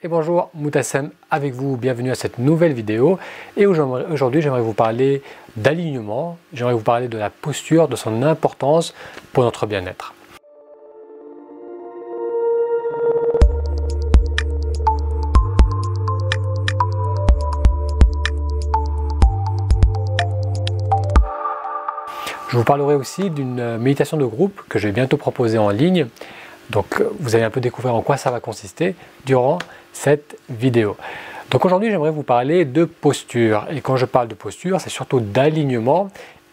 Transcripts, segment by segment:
et bonjour, Moutassem avec vous, bienvenue à cette nouvelle vidéo. Et aujourd'hui j'aimerais vous parler d'alignement, j'aimerais vous parler de la posture, de son importance pour notre bien-être. Je vous parlerai aussi d'une méditation de groupe que je vais bientôt proposer en ligne. Donc vous allez un peu découvrir en quoi ça va consister durant cette vidéo. Donc aujourd'hui j'aimerais vous parler de posture. Et quand je parle de posture, c'est surtout d'alignement.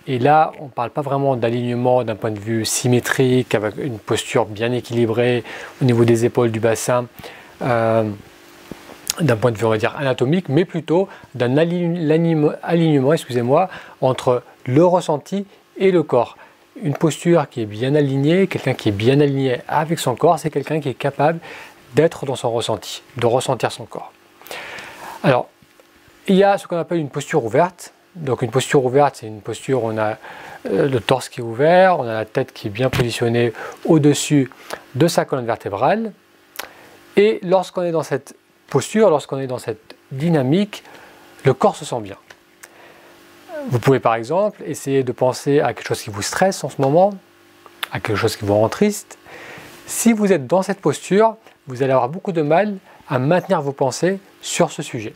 Et là, on ne parle pas vraiment d'alignement d'un point de vue symétrique, avec une posture bien équilibrée au niveau des épaules, du bassin, d'un point de vue, on va dire, anatomique, mais plutôt d'un alignement, excusez-moi, entre le ressenti et le corps. Une posture qui est bien alignée, quelqu'un qui est bien aligné avec son corps, c'est quelqu'un qui est capable d'être dans son ressenti, de ressentir son corps. Alors, il y a ce qu'on appelle une posture ouverte. Donc une posture ouverte, c'est une posture où on a le torse qui est ouvert, on a la tête qui est bien positionnée au-dessus de sa colonne vertébrale. Et lorsqu'on est dans cette posture, lorsqu'on est dans cette dynamique, le corps se sent bien. Vous pouvez par exemple essayer de penser à quelque chose qui vous stresse en ce moment, à quelque chose qui vous rend triste. Si vous êtes dans cette posture, vous allez avoir beaucoup de mal à maintenir vos pensées sur ce sujet.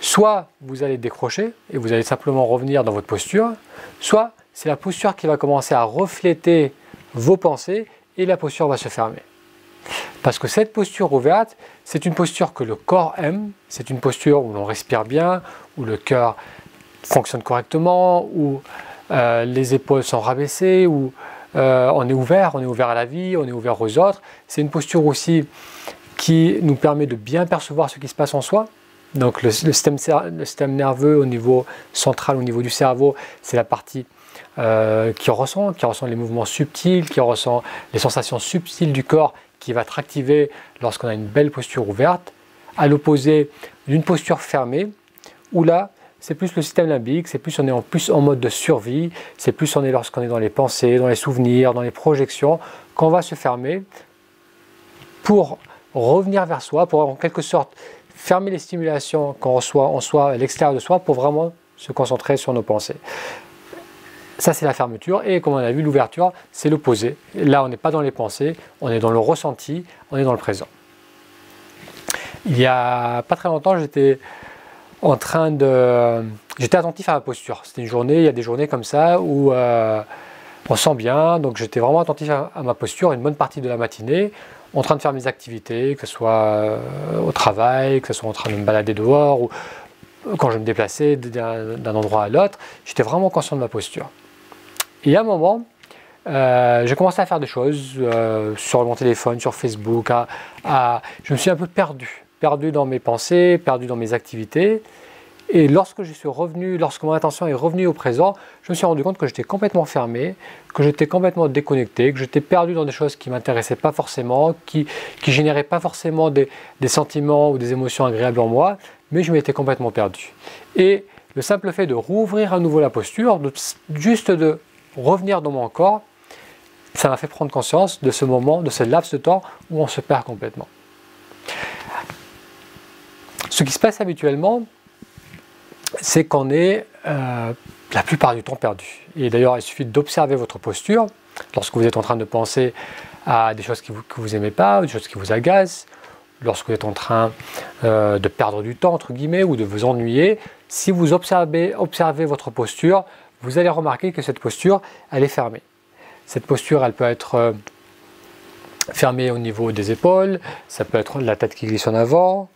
Soit vous allez décrocher et vous allez simplement revenir dans votre posture, soit c'est la posture qui va commencer à refléter vos pensées et la posture va se fermer. Parce que cette posture ouverte, c'est une posture que le corps aime, c'est une posture où l'on respire bien, où le cœur fonctionne correctement, où les épaules sont rabaissées, où on est ouvert à la vie, on est ouvert aux autres. C'est une posture aussi qui nous permet de bien percevoir ce qui se passe en soi. Donc le système nerveux au niveau central, au niveau du cerveau, c'est la partie qui ressent les mouvements subtils, qui ressent les sensations subtiles du corps, qui va être activée lorsqu'on a une belle posture ouverte, à l'opposé d'une posture fermée, où là, c'est plus le système limbique, c'est plus on est plus en mode de survie, c'est plus lorsqu'on est dans les pensées, dans les souvenirs, dans les projections, qu'on va se fermer pour revenir vers soi, pour en quelque sorte fermer les stimulations qu'on reçoit en soi, à l'extérieur de soi, pour vraiment se concentrer sur nos pensées. Ça, c'est la fermeture, et comme on a vu, l'ouverture, c'est l'opposé. Là, on n'est pas dans les pensées, on est dans le ressenti, on est dans le présent. Il y a pas très longtemps, j'étais attentif à ma posture. C'était une journée, il y a des journées comme ça où on sent bien, donc j'étais vraiment attentif à ma posture une bonne partie de la matinée, en train de faire mes activités, que ce soit au travail, que ce soit en train de me balader dehors, ou quand je me déplaçais d'un endroit à l'autre, j'étais vraiment conscient de ma posture. Et à un moment, j'ai commencé à faire des choses sur mon téléphone, sur Facebook, je me suis un peu perdu dans mes pensées, perdu dans mes activités. Et lorsque mon attention est revenue au présent, je me suis rendu compte que j'étais complètement fermé, que j'étais complètement déconnecté, que j'étais perdu dans des choses qui ne m'intéressaient pas forcément, qui ne généraient pas forcément des sentiments ou des émotions agréables en moi, mais je m'étais complètement perdu. Et le simple fait de rouvrir à nouveau la posture, juste de revenir dans mon corps, ça m'a fait prendre conscience de ce moment, de ce laps de temps où on se perd complètement. Ce qui se passe habituellement, c'est qu'on est la plupart du temps perdu. Et d'ailleurs, il suffit d'observer votre posture lorsque vous êtes en train de penser à des choses que vous n'aimez pas, ou des choses qui vous agacent, lorsque vous êtes en train de perdre du temps, entre guillemets, ou de vous ennuyer. Si vous observez votre posture, vous allez remarquer que cette posture, elle est fermée. Cette posture, elle peut être fermée au niveau des épaules, ça peut être la tête qui glisse en avant.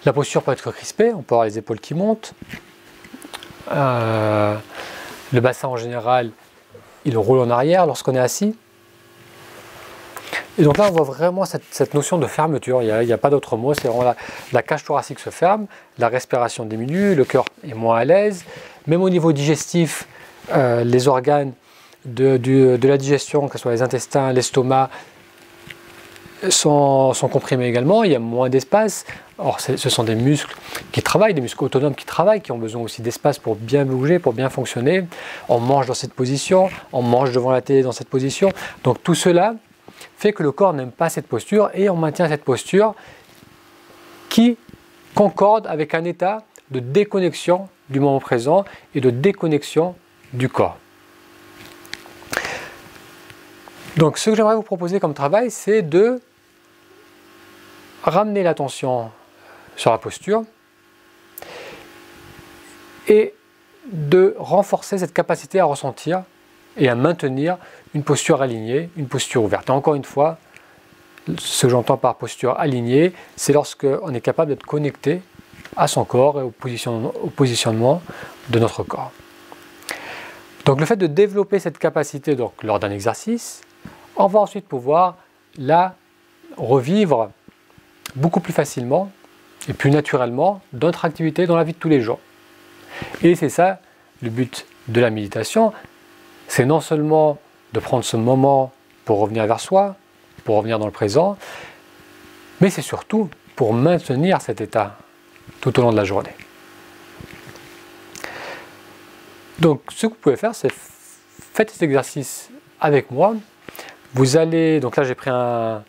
La posture peut être crispée, on peut avoir les épaules qui montent. Le bassin en général, il roule en arrière lorsqu'on est assis. Et donc là, on voit vraiment cette notion de fermeture. Il n'y a pas d'autre mot, c'est vraiment la cage thoracique se ferme, la respiration diminue, le cœur est moins à l'aise. Même au niveau digestif, les organes de la digestion, que ce soit les intestins, l'estomac, sont comprimés également, il y a moins d'espace. Or, ce sont des muscles qui travaillent, des muscles autonomes qui travaillent, qui ont besoin aussi d'espace pour bien bouger, pour bien fonctionner. On mange dans cette position, on mange devant la télé dans cette position. Donc tout cela, fait que le corps n'aime pas cette posture et on maintient cette posture qui concorde avec un état de déconnexion du moment présent et de déconnexion du corps. Donc ce que j'aimerais vous proposer comme travail, c'est de ramener l'attention sur la posture et de renforcer cette capacité à ressentir et à maintenir une posture alignée, une posture ouverte. Et encore une fois, ce que j'entends par posture alignée, c'est lorsqu'on est capable d'être connecté à son corps et au positionnement de notre corps. Donc le fait de développer cette capacité donc, lors d'un exercice, on va ensuite pouvoir la revivre beaucoup plus facilement et plus naturellement dans notre activité dans la vie de tous les jours. Et c'est ça le but de la méditation, c'est non seulement de prendre ce moment pour revenir vers soi, pour revenir dans le présent, mais c'est surtout pour maintenir cet état tout au long de la journée. Donc ce que vous pouvez faire, c'est faites cet exercice avec moi. Vous allez, donc là j'ai pris un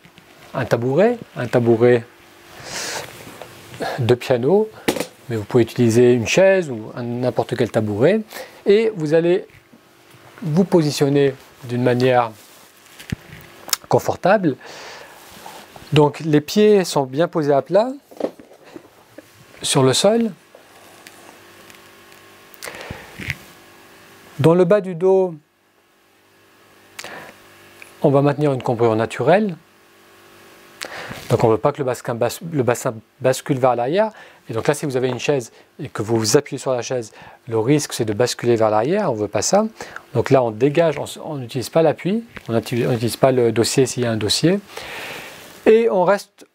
tabouret de piano, mais vous pouvez utiliser une chaise ou n'importe quel tabouret, et vous allez vous positionner d'une manière confortable. Donc les pieds sont bien posés à plat sur le sol. Dans le bas du dos, on va maintenir une cambrure naturelle. Donc on ne veut pas que le bassin bascule vers l'arrière. Et donc là, si vous avez une chaise et que vous vous appuyez sur la chaise, le risque c'est de basculer vers l'arrière, on ne veut pas ça. Donc là, on dégage, on n'utilise pas l'appui, on n'utilise pas le dossier s'il y a un dossier. Et on reste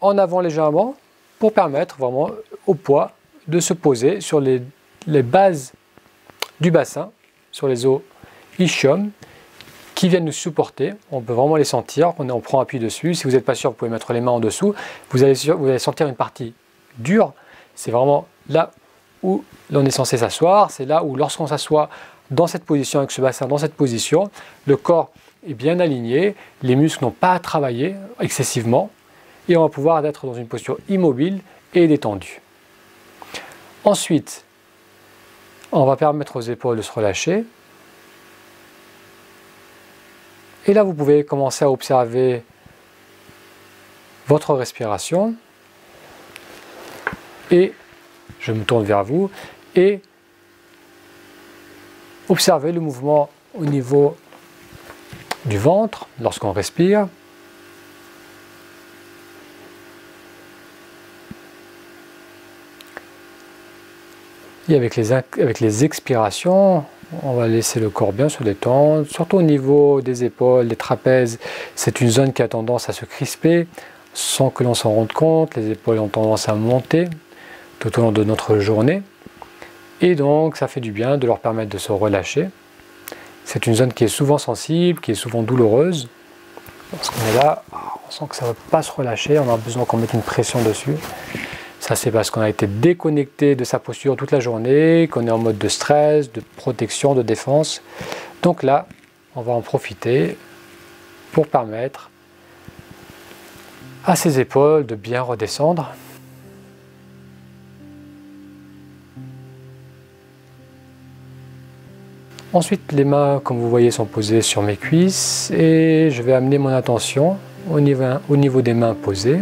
en avant légèrement pour permettre vraiment au poids de se poser sur les bases du bassin, sur les os ischium, qui viennent nous supporter. On peut vraiment les sentir, on prend appui dessus. Si vous n'êtes pas sûr, vous pouvez mettre les mains en dessous. Vous allez sentir une partie dure. C'est vraiment là où l'on est censé s'asseoir. C'est là où lorsqu'on s'assoit dans cette position, avec ce bassin dans cette position, le corps est bien aligné, les muscles n'ont pas à travailler excessivement et on va pouvoir être dans une posture immobile et détendue. Ensuite, on va permettre aux épaules de se relâcher. Et là, vous pouvez commencer à observer votre respiration. Et je me tourne vers vous et observez le mouvement au niveau du ventre lorsqu'on respire. Et avec les expirations, on va laisser le corps bien se détendre, surtout au niveau des épaules, des trapèzes. C'est une zone qui a tendance à se crisper sans que l'on s'en rende compte. Les épaules ont tendance à monter tout au long de notre journée. Et donc, ça fait du bien de leur permettre de se relâcher. C'est une zone qui est souvent sensible, qui est souvent douloureuse. Lorsqu'on est là, on sent que ça ne va pas se relâcher, on a besoin qu'on mette une pression dessus. Ça, c'est parce qu'on a été déconnecté de sa posture toute la journée, qu'on est en mode de stress, de protection, de défense. Donc là, on va en profiter pour permettre à ses épaules de bien redescendre. Ensuite, les mains, comme vous voyez, sont posées sur mes cuisses et je vais amener mon attention au niveau des mains posées.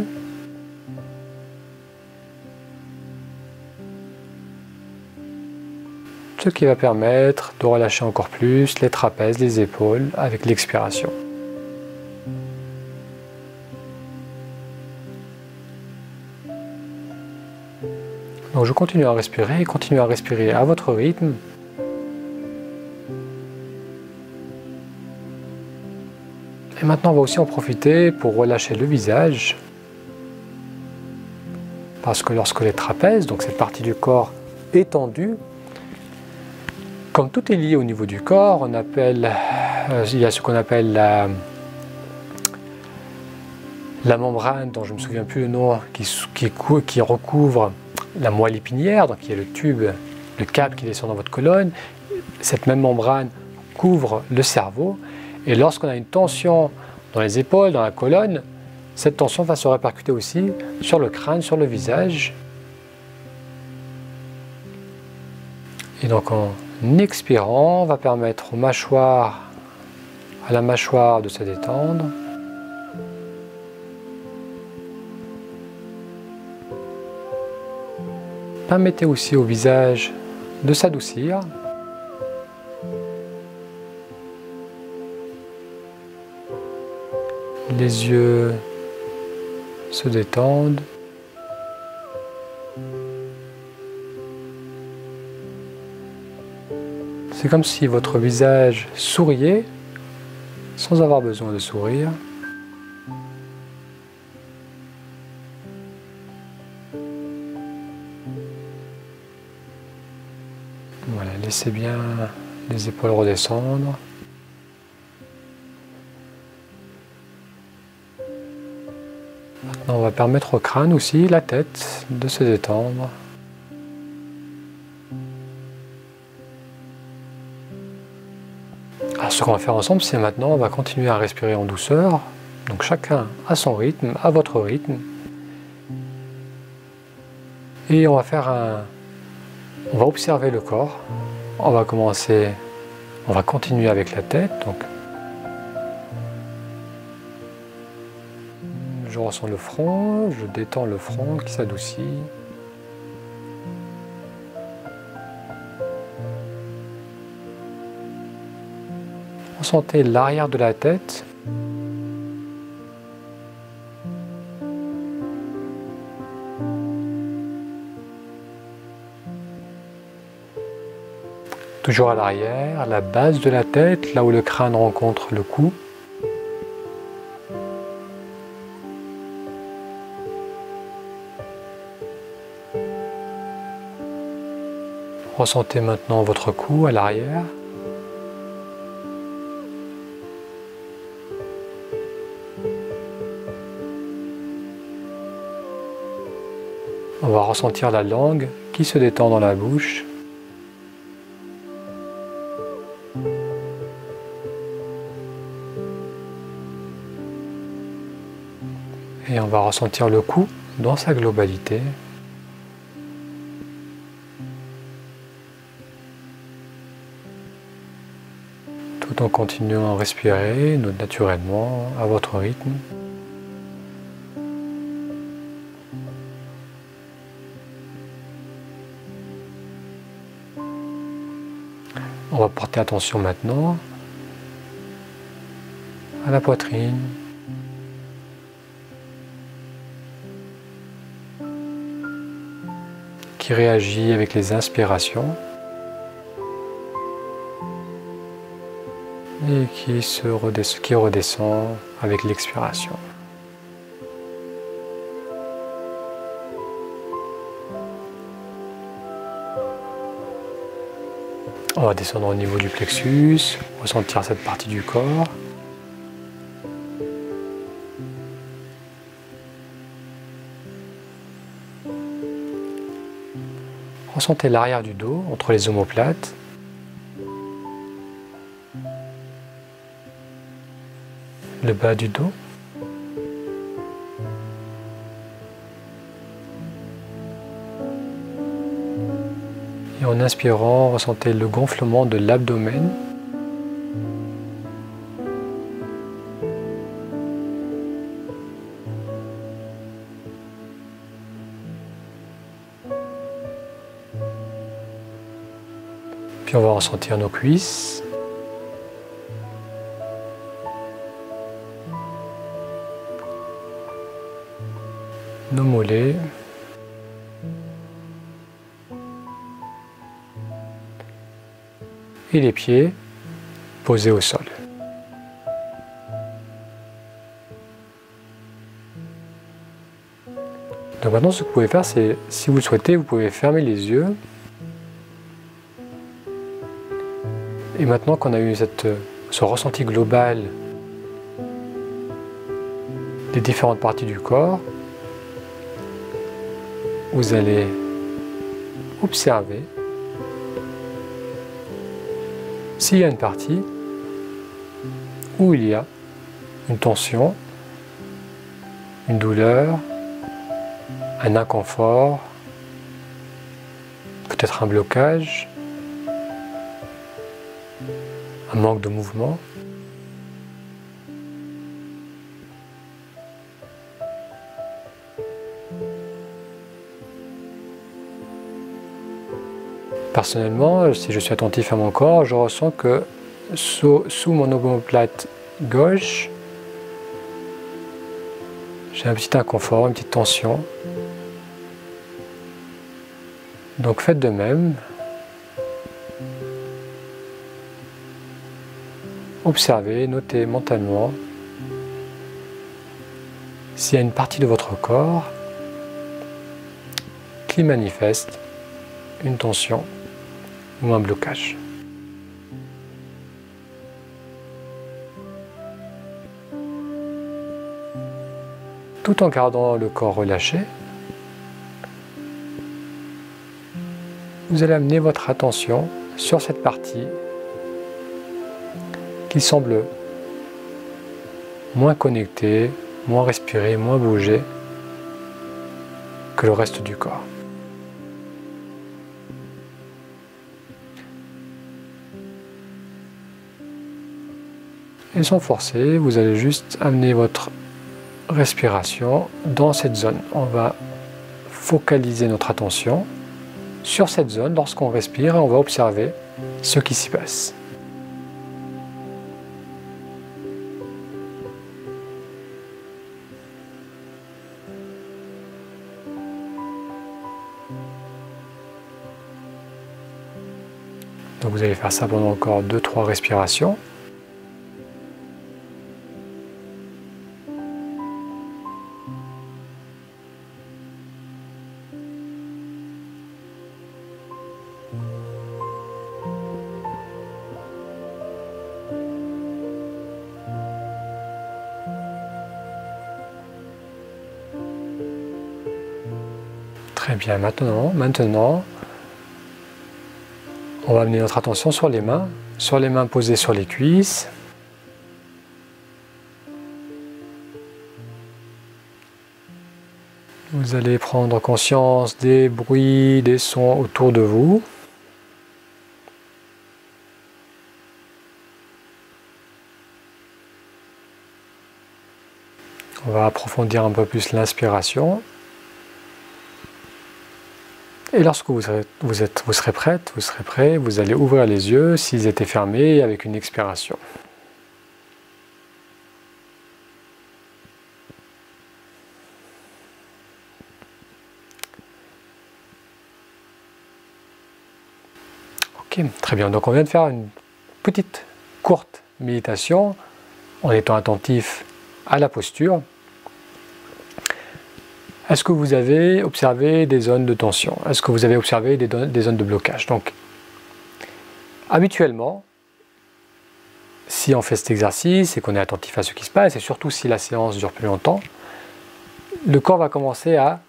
Ce qui va permettre de relâcher encore plus les trapèzes, les épaules avec l'expiration. Donc je continue à respirer à votre rythme. Et maintenant, on va aussi en profiter pour relâcher le visage. Parce que lorsque les trapèzes, donc cette partie du corps, est tendue, comme tout est lié au niveau du corps, il y a ce qu'on appelle la membrane, dont je ne me souviens plus le nom, qui recouvre la moelle épinière, donc qui est le tube, le câble qui descend dans votre colonne. Cette même membrane couvre le cerveau. Et lorsqu'on a une tension dans les épaules, dans la colonne, cette tension va se répercuter aussi sur le crâne, sur le visage. Et donc en expirant, on va permettre à la mâchoire de se détendre. Permettez aussi au visage de s'adoucir. Les yeux se détendent. C'est comme si votre visage souriait sans avoir besoin de sourire. Voilà, laissez bien les épaules redescendre. Maintenant, on va permettre au crâne aussi, la tête, de se détendre. Alors, ce qu'on va faire ensemble, c'est maintenant, on va continuer à respirer en douceur. Donc, chacun à son rythme, à votre rythme. Et on va observer le corps. On va continuer avec la tête. Donc, je ressens le front, je détends le front qui s'adoucit. Ressentez l'arrière de la tête. Toujours à l'arrière, la base de la tête, là où le crâne rencontre le cou. Ressentez maintenant votre cou à l'arrière. On va ressentir la langue qui se détend dans la bouche. Et on va ressentir le cou dans sa globalité. Tout en continuant à respirer naturellement à votre rythme. On va porter attention maintenant à la poitrine. Qui réagit avec les inspirations et qui redescend avec l'expiration. On va descendre au niveau du plexus, ressentir cette partie du corps. Ressentez l'arrière du dos entre les omoplates. Le bas du dos. Et en inspirant, ressentez le gonflement de l'abdomen. Puis on va ressentir nos cuisses. Nos mollets. Et les pieds posés au sol. Donc maintenant, ce que vous pouvez faire, c'est, si vous le souhaitez, vous pouvez fermer les yeux. Et maintenant qu'on a eu ce ressenti global des différentes parties du corps, vous allez observer s'il y a une partie où il y a une tension, une douleur, un inconfort, peut-être un blocage, un manque de mouvement. Personnellement, si je suis attentif à mon corps, je ressens que sous mon omoplate gauche, j'ai un petit inconfort, une petite tension. Donc faites de même. Observez, notez mentalement s'il y a une partie de votre corps qui manifeste une tension ou un blocage. Tout en gardant le corps relâché, vous allez amener votre attention sur cette partie qui semble moins connectée, moins respirée, moins bougée que le reste du corps. Et sans forcer, vous allez juste amener votre respiration dans cette zone. On va focaliser notre attention sur cette zone lorsqu'on respire et on va observer ce qui s'y passe. Donc vous allez faire ça pendant encore 2-3 respirations. Très bien, maintenant, on va amener notre attention sur les mains posées sur les cuisses. Vous allez prendre conscience des bruits, des sons autour de vous. On va approfondir un peu plus l'inspiration. Et lorsque vous serez prête, vous serez prêt, vous allez ouvrir les yeux s'ils étaient fermés avec une expiration. Ok, très bien. Donc on vient de faire une petite, courte méditation en étant attentif à la posture. Est-ce que vous avez observé des zones de tension? Est-ce que vous avez observé des zones de blocage? Donc, habituellement, si on fait cet exercice et qu'on est attentif à ce qui se passe, et surtout si la séance dure plus longtemps, le corps va commencer à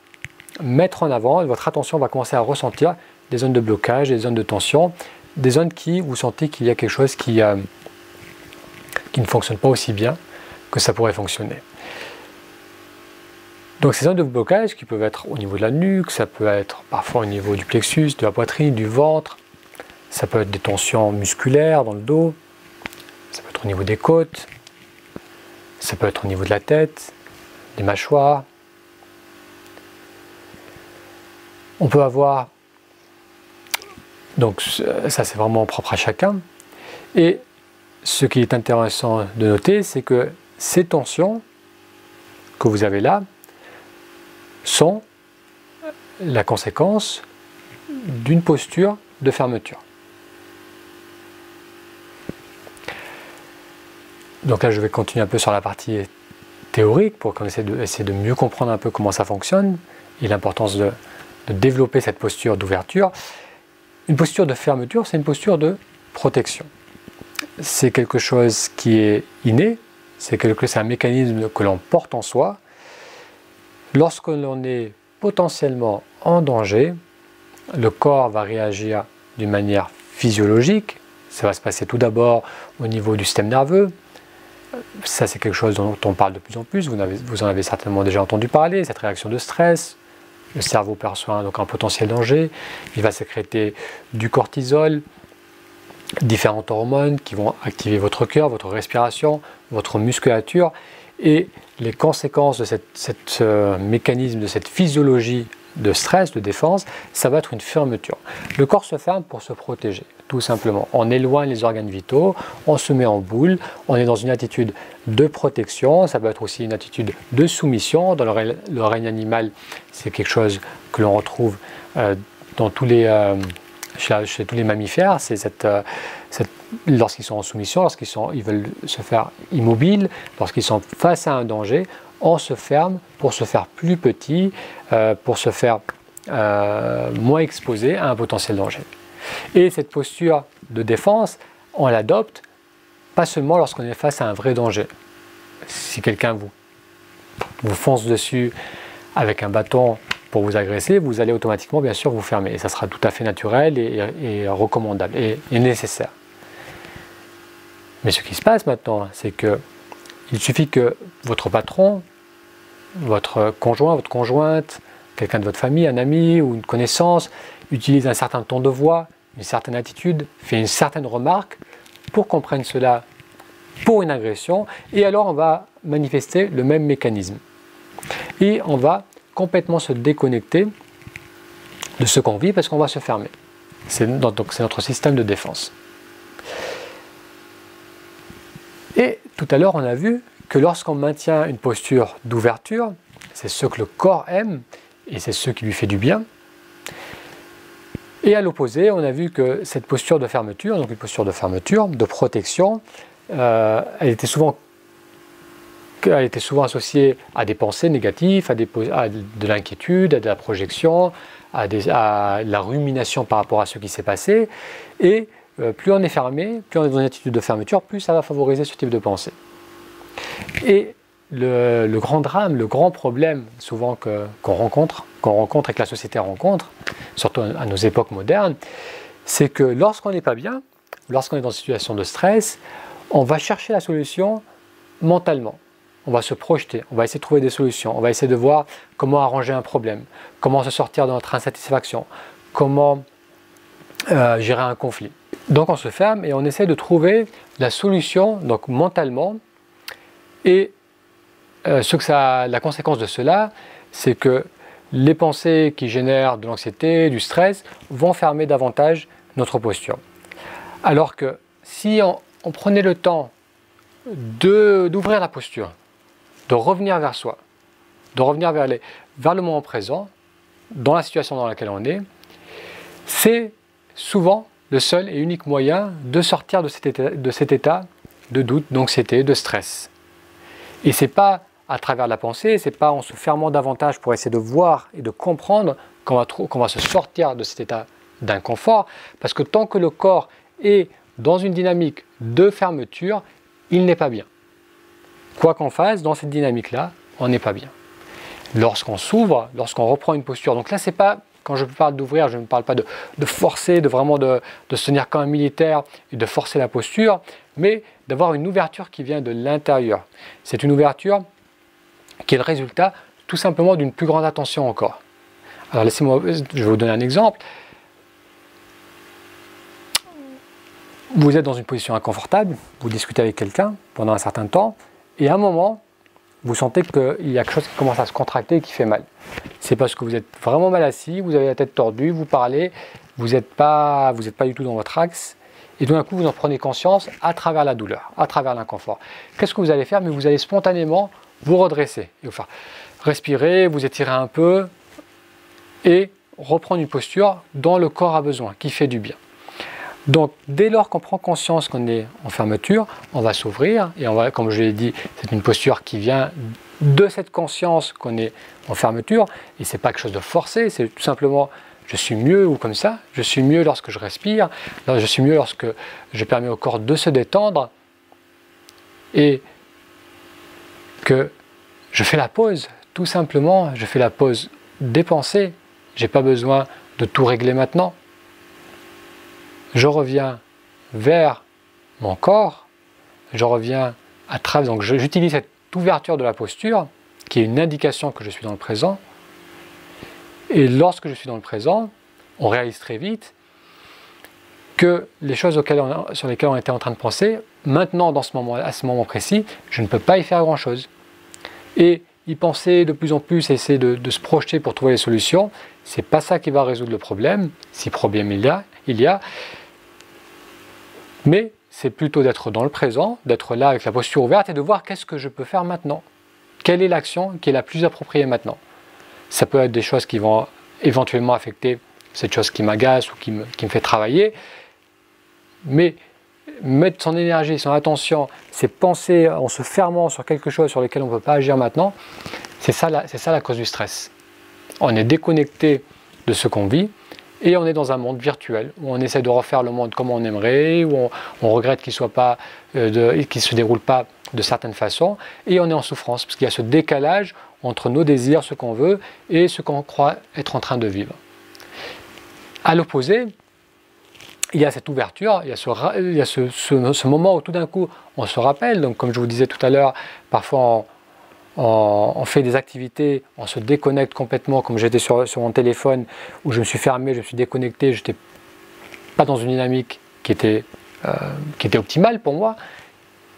mettre en avant, votre attention va commencer à ressentir des zones de blocage, des zones de tension, des zones qui vous sentez qu'il y a quelque chose qui ne fonctionne pas aussi bien que ça pourrait fonctionner. Donc ces zones de blocage qui peuvent être au niveau de la nuque, ça peut être parfois au niveau du plexus, de la poitrine, du ventre, ça peut être des tensions musculaires dans le dos, ça peut être au niveau des côtes, ça peut être au niveau de la tête, des mâchoires. On peut avoir, donc ça c'est vraiment propre à chacun, et ce qui est intéressant de noter, c'est que ces tensions que vous avez là sont la conséquence d'une posture de fermeture. Donc là, je vais continuer un peu sur la partie théorique pour qu'on essaie de mieux comprendre un peu comment ça fonctionne et l'importance de développer cette posture d'ouverture. Une posture de fermeture, c'est une posture de protection. C'est quelque chose qui est inné, c'est un mécanisme que l'on porte en soi. Lorsque l'on est potentiellement en danger, le corps va réagir d'une manière physiologique. Ça va se passer tout d'abord au niveau du système nerveux. Ça, c'est quelque chose dont on parle de plus en plus. Vous en avez certainement déjà entendu parler, cette réaction de stress. Le cerveau perçoit donc un potentiel danger. Il va sécréter du cortisol, différentes hormones qui vont activer votre cœur, votre respiration, votre musculature. Et les conséquences de ce mécanisme, de cette physiologie de stress, de défense, ça va être une fermeture. Le corps se ferme pour se protéger, tout simplement. On éloigne les organes vitaux, on se met en boule, on est dans une attitude de protection, ça peut être aussi une attitude de soumission. Dans le règne animal, c'est quelque chose que l'on retrouve dans chez tous les mammifères, c'est lorsqu'ils sont en soumission, lorsqu'ils veulent se faire immobiles, lorsqu'ils sont face à un danger, on se ferme pour se faire plus petit, pour se faire moins exposé à un potentiel danger. Et cette posture de défense, on l'adopte pas seulement lorsqu'on est face à un vrai danger. Si quelqu'un vous fonce dessus avec un bâton pour vous agresser, vous allez automatiquement bien sûr vous fermer. Et ça sera tout à fait naturel et recommandable et nécessaire. Mais ce qui se passe maintenant, c'est que il suffit que votre patron, votre conjoint, votre conjointe, quelqu'un de votre famille, un ami ou une connaissance, utilise un certain ton de voix, une certaine attitude, fait une certaine remarque pour qu'on prenne cela pour une agression, et alors on va manifester le même mécanisme. Et on va complètement se déconnecter de ce qu'on vit parce qu'on va se fermer. C'est notre système de défense. Et tout à l'heure, on a vu que lorsqu'on maintient une posture d'ouverture, c'est ce que le corps aime et c'est ce qui lui fait du bien. Et à l'opposé, on a vu que cette posture de fermeture, donc une posture de fermeture, de protection, elle était souvent associée à des pensées négatives, à de l'inquiétude, à de la projection, à la rumination par rapport à ce qui s'est passé. Et plus on est fermé, plus on est dans une attitude de fermeture, plus ça va favoriser ce type de pensée. Et le grand drame, le grand problème souvent qu'on rencontre et que la société rencontre, surtout à nos époques modernes, c'est que lorsqu'on n'est pas bien, lorsqu'on est dans une situation de stress, on va chercher la solution mentalement. On va se projeter, on va essayer de trouver des solutions, on va essayer de voir comment arranger un problème, comment se sortir de notre insatisfaction, comment gérer un conflit. Donc on se ferme et on essaie de trouver la solution, donc mentalement, et la conséquence de cela, c'est que les pensées qui génèrent de l'anxiété, du stress, vont fermer davantage notre posture. Alors que si on prenait le temps d'ouvrir la posture, de revenir vers soi, de revenir vers le moment présent, dans la situation dans laquelle on est, c'est souvent le seul et unique moyen de sortir de cet état de doute, d'anxiété, de stress. Et ce n'est pas à travers la pensée, ce n'est pas en se fermant davantage pour essayer de voir et de comprendre qu'on va se sortir de cet état d'inconfort, parce que tant que le corps est dans une dynamique de fermeture, il n'est pas bien. Quoi qu'on fasse, dans cette dynamique-là, on n'est pas bien. Lorsqu'on s'ouvre, lorsqu'on reprend une posture, donc là, c'est pas, quand je parle d'ouvrir, je ne parle pas de forcer, de se tenir comme un militaire et de forcer la posture, mais d'avoir une ouverture qui vient de l'intérieur. C'est une ouverture qui est le résultat tout simplement d'une plus grande attention au corps. Alors laissez-moi, je vais vous donner un exemple. Vous êtes dans une position inconfortable, vous discutez avec quelqu'un pendant un certain temps, et à un moment, vous sentez qu'il y a quelque chose qui commence à se contracter et qui fait mal. C'est parce que vous êtes vraiment mal assis, vous avez la tête tordue, vous parlez, vous n'êtes pas du tout dans votre axe, et tout d'un coup, vous en prenez conscience à travers la douleur, à travers l'inconfort. Qu'est-ce que vous allez faire? Mais vous allez spontanément vous redresser, et vous faire respirer, vous étirer un peu, et reprendre une posture dont le corps a besoin, qui fait du bien. Donc, dès lors qu'on prend conscience qu'on est en fermeture, on va s'ouvrir et on va, comme je l'ai dit, c'est une posture qui vient de cette conscience qu'on est en fermeture et c'est pas quelque chose de forcé, c'est tout simplement je suis mieux ou comme ça, je suis mieux lorsque je respire, je suis mieux lorsque je permets au corps de se détendre et que je fais la pause, tout simplement, je fais la pause des pensées, j'ai pas besoin de tout régler maintenant. Je reviens vers mon corps, je reviens Donc j'utilise cette ouverture de la posture, qui est une indication que je suis dans le présent. Et lorsque je suis dans le présent, on réalise très vite que les choses sur lesquelles on était en train de penser, maintenant, à ce moment précis, je ne peux pas y faire grand-chose. Et y penser de plus en plus, essayer de se projeter pour trouver les solutions, c'est pas ça qui va résoudre le problème, si problème il y a. Mais c'est plutôt d'être dans le présent, d'être là avec la posture ouverte et de voir qu'est-ce que je peux faire maintenant. Quelle est l'action qui est la plus appropriée maintenant? Ça peut être des choses qui vont éventuellement affecter cette chose qui m'agace ou qui me fait travailler, mais mettre son énergie, son attention, ses pensées en se fermant sur quelque chose sur lequel on ne peut pas agir maintenant, c'est ça la cause du stress. On est déconnecté de ce qu'on vit et on est dans un monde virtuel où on essaie de refaire le monde comme on aimerait, où on regrette qu'il ne se déroule pas de certaines façons et on est en souffrance parce qu'il y a ce décalage entre nos désirs, ce qu'on veut et ce qu'on croit être en train de vivre. À l'opposé, il y a cette ouverture, il y a ce moment où tout d'un coup on se rappelle, donc comme je vous disais tout à l'heure, parfois on fait des activités, on se déconnecte complètement, comme j'étais sur mon téléphone, où je me suis fermé, je me suis déconnecté, je n'étais pas dans une dynamique qui était optimale pour moi.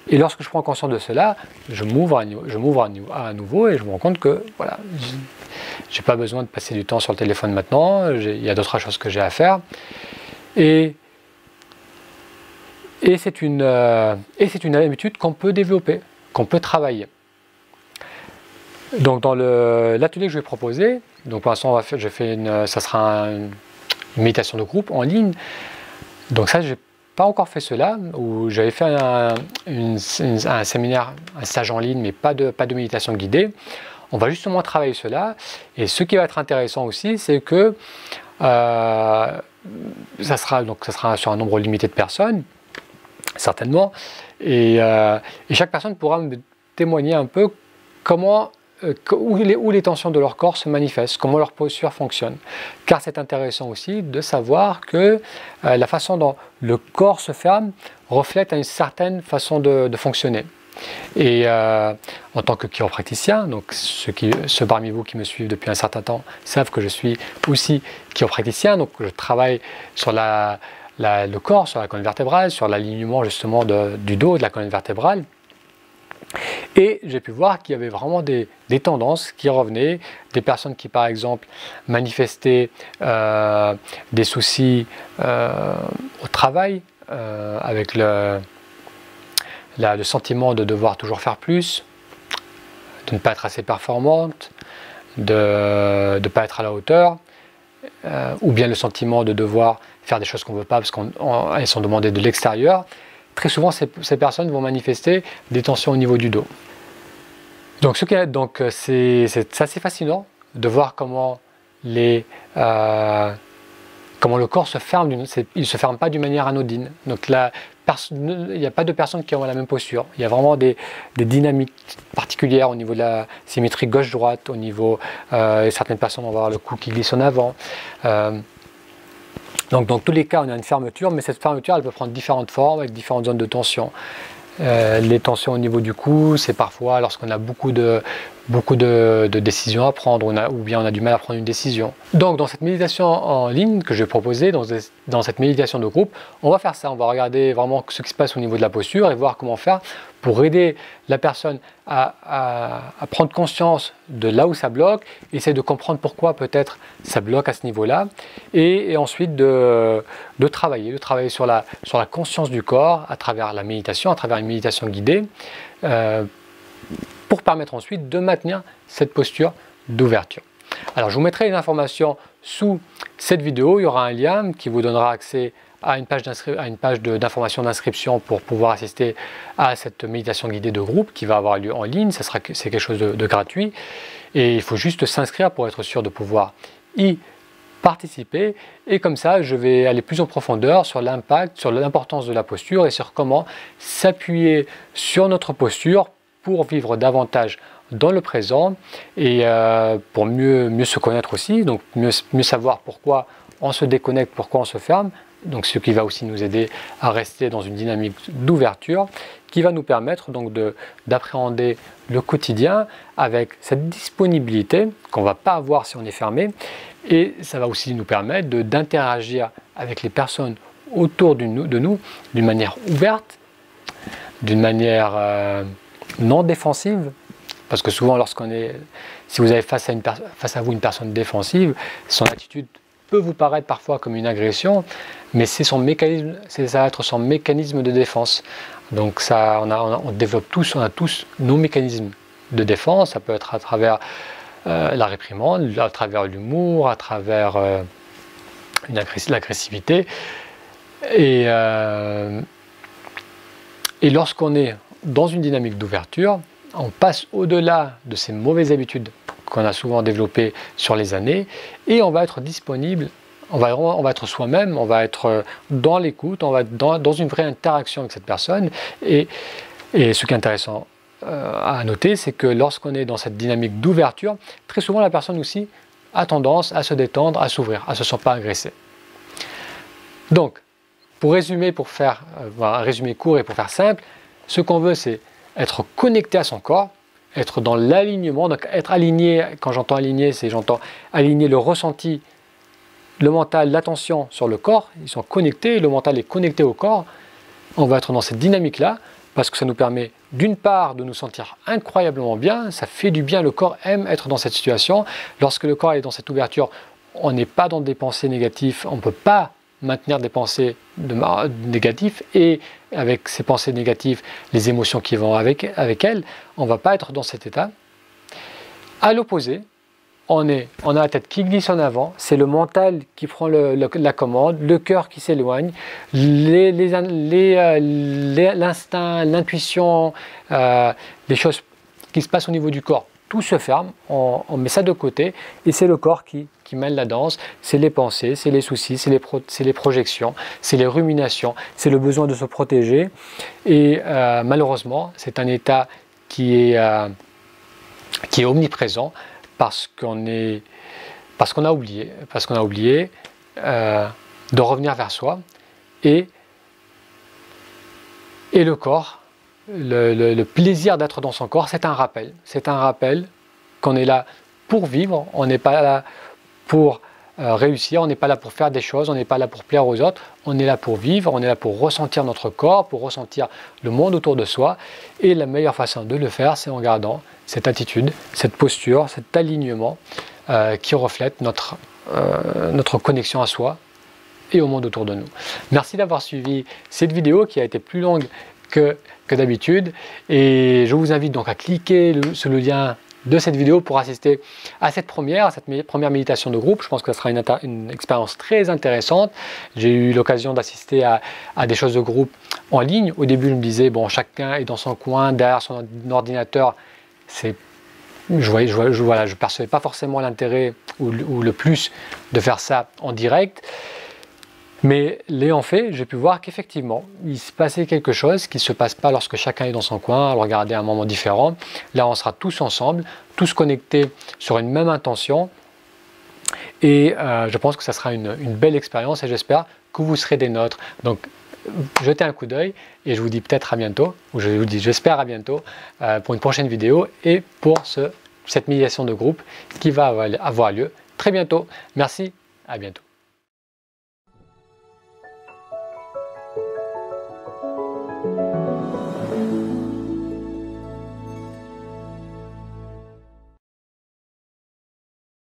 Et lorsque je prends conscience de cela, je m'ouvre à nouveau et je me rends compte que voilà, j'ai pas besoin de passer du temps sur le téléphone maintenant, il y a d'autres choses que j'ai à faire. Et c'est une habitude qu'on peut développer, qu'on peut travailler. Donc dans l'atelier que je vais proposer, donc pour l'instant ça sera une méditation de groupe en ligne. Donc ça, j'ai pas encore fait cela, où j'avais fait un séminaire, un stage en ligne, mais pas de méditation guidée. On va justement travailler cela. Et ce qui va être intéressant aussi, c'est que ça sera sur un nombre limité de personnes, certainement. Et chaque personne pourra me témoigner un peu où les tensions de leur corps se manifestent, comment leur posture fonctionne. Car c'est intéressant aussi de savoir que la façon dont le corps se ferme reflète une certaine façon de fonctionner. Et en tant que chiropraticien, donc ceux parmi vous qui me suivent depuis un certain temps savent que je suis aussi chiropraticien, donc je travaille sur le corps, sur la colonne vertébrale, sur l'alignement justement du dos, de la colonne vertébrale. Et j'ai pu voir qu'il y avait vraiment des tendances qui revenaient, des personnes qui par exemple manifestaient des soucis au travail, avec le sentiment de devoir toujours faire plus, de ne pas être assez performante, de ne pas être à la hauteur, ou bien le sentiment de devoir faire des choses qu'on ne veut pas parce qu'elles sont demandées de l'extérieur. Très souvent, ces personnes vont manifester des tensions au niveau du dos. Donc c'est assez fascinant de voir comment le corps se ferme. Il ne se ferme pas d'une manière anodine. Donc là, il n'y a pas de personnes qui ont la même posture. Il y a vraiment des dynamiques particulières au niveau de la symétrie gauche-droite, au niveau certaines personnes vont avoir le cou qui glisse en avant. Donc dans tous les cas, on a une fermeture, mais cette fermeture, elle peut prendre différentes formes avec différentes zones de tension. Les tensions au niveau du cou, c'est parfois lorsqu'on a beaucoup de décisions à prendre, ou bien on a du mal à prendre une décision. Donc dans cette méditation en ligne que je vais proposer, dans cette méditation de groupe, on va faire ça, on va regarder vraiment ce qui se passe au niveau de la posture et voir comment faire pour aider la personne à prendre conscience de là où ça bloque, essayer de comprendre pourquoi peut-être ça bloque à ce niveau-là, et ensuite de travailler sur la conscience du corps à travers la méditation, à travers une méditation guidée, pour permettre ensuite de maintenir cette posture d'ouverture. Alors je vous mettrai les informations sous cette vidéo, il y aura un lien qui vous donnera accès à une page d'information d'inscription pour pouvoir assister à cette méditation guidée de groupe qui va avoir lieu en ligne. C'est quelque chose de gratuit et il faut juste s'inscrire pour être sûr de pouvoir y participer, et comme ça je vais aller plus en profondeur sur l'impact, sur l'importance de la posture et sur comment s'appuyer sur notre posture pour vivre davantage dans le présent et pour mieux se connaître aussi, donc mieux savoir pourquoi on se déconnecte, pourquoi on se ferme, donc ce qui va aussi nous aider à rester dans une dynamique d'ouverture, qui va nous permettre donc d'appréhender le quotidien avec cette disponibilité qu'on ne va pas avoir si on est fermé, et ça va aussi nous permettre d'interagir avec les personnes autour de nous d'une manière ouverte, d'une manière non défensive, parce que souvent si vous avez face à vous une personne défensive, son attitude peut vous paraître parfois comme une agression, mais c'est ça va être son mécanisme de défense. Donc on développe tous, on a tous nos mécanismes de défense. Ça peut être à travers la réprimande, à travers l'humour, à travers l'agressivité. Et lorsqu'on est dans une dynamique d'ouverture, on passe au-delà de ces mauvaises habitudes qu'on a souvent développées sur les années, et on va être disponible, on va être soi-même, on va être dans l'écoute, on va être dans une vraie interaction avec cette personne. Et ce qui est intéressant à noter, c'est que lorsqu'on est dans cette dynamique d'ouverture, très souvent la personne aussi a tendance à se détendre, à s'ouvrir, à ne se sentir pas agressée. Donc, pour résumer, pour faire un résumé court et pour faire simple, ce qu'on veut, c'est être connecté à son corps, être dans l'alignement, donc être aligné. Quand j'entends aligné, j'entends aligner le ressenti, le mental, l'attention sur le corps. Ils sont connectés, le mental est connecté au corps. On va être dans cette dynamique-là parce que ça nous permet d'une part de nous sentir incroyablement bien, ça fait du bien, le corps aime être dans cette situation. Lorsque le corps est dans cette ouverture, on n'est pas dans des pensées négatives, on ne peut pas maintenir des pensées négatives, et avec ces pensées négatives, les émotions qui vont avec elles, on ne va pas être dans cet état. À l'opposé, on a la tête qui glisse en avant, c'est le mental qui prend la commande, le cœur qui s'éloigne, l'instinct, l'intuition, les choses qui se passent au niveau du corps, tout se ferme, on met ça de côté, et c'est le corps qui mène la danse, c'est les pensées, c'est les soucis, c'est les projections, c'est les ruminations, c'est le besoin de se protéger. Et malheureusement, c'est un état qui est omniprésent parce qu'on a oublié de revenir vers soi. Et le corps, le plaisir d'être dans son corps, c'est un rappel. C'est un rappel qu'on est là pour vivre, on n'est pas là pour réussir, on n'est pas là pour faire des choses, on n'est pas là pour plaire aux autres, on est là pour vivre, on est là pour ressentir notre corps, pour ressentir le monde autour de soi. Et la meilleure façon de le faire, c'est en gardant cette attitude, cette posture, cet alignement qui reflète notre connexion à soi et au monde autour de nous. Merci d'avoir suivi cette vidéo qui a été plus longue que d'habitude, et je vous invite donc à cliquer sur le lien de cette vidéo pour assister à cette première méditation de groupe. Je pense que ce sera une expérience très intéressante. J'ai eu l'occasion d'assister à des choses de groupe en ligne. Au début, je me disais, bon, chacun est dans son coin, derrière son ordinateur. Je ne percevais pas forcément l'intérêt ou le plus de faire ça en direct. Mais l'ayant fait, j'ai pu voir qu'effectivement, il se passait quelque chose qui ne se passe pas lorsque chacun est dans son coin, à le regarder à un moment différent. Là, on sera tous ensemble, tous connectés sur une même intention. Et je pense que ça sera une belle expérience, et j'espère que vous serez des nôtres. Donc, jetez un coup d'œil, et je vous dis peut-être à bientôt, ou je vous dis j'espère à bientôt, pour une prochaine vidéo et pour cette médiation de groupe qui va avoir lieu très bientôt. Merci, à bientôt.